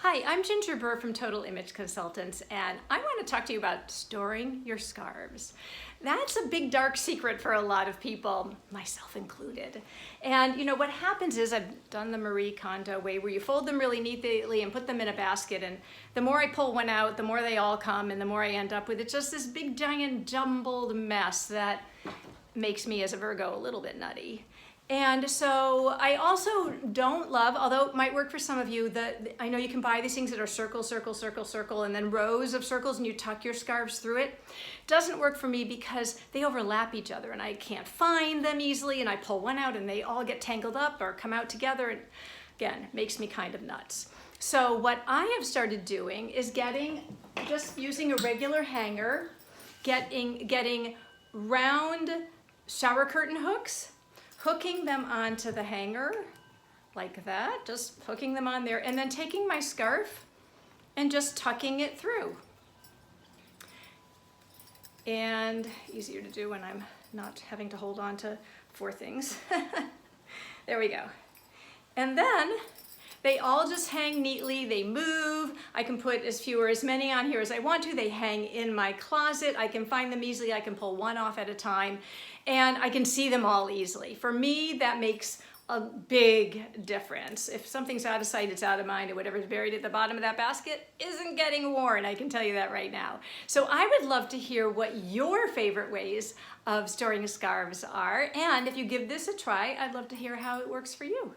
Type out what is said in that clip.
Hi, I'm Ginger Burr from Total Image Consultants, and I want to talk to you about storing your scarves. That's a big dark secret for a lot of people, myself included. And you know what happens is I've done the Marie Kondo way where you fold them really neatly and put them in a basket, and the more I pull one out, the more they all come, and the more I end up with just this big giant jumbled mess that makes me as a Virgo a little bit nutty. And so I also don't love, although it might work for some of you, I know you can buy these things that are circle, circle, circle, circle, and then rows of circles, and you tuck your scarves through it. Doesn't work for me because they overlap each other and I can't find them easily, and I pull one out and they all get tangled up or come out together, and again, makes me kind of nuts. So what I have started doing is just using a regular hanger, getting round shower curtain hooks, hooking them onto the hanger like that, just hooking them on there, and then taking my scarf and just tucking it through. And easier to do when I'm not having to hold on to 4 things. There we go. And then they all just hang neatly, they move. I can put as few or as many on here as I want to. They hang in my closet. I can find them easily. I can pull one off at a time, and I can see them all easily. For me, that makes a big difference. If something's out of sight, it's out of mind, or whatever's buried at the bottom of that basket isn't getting worn. I can tell you that right now. So I would love to hear what your favorite ways of storing scarves are. And if you give this a try, I'd love to hear how it works for you.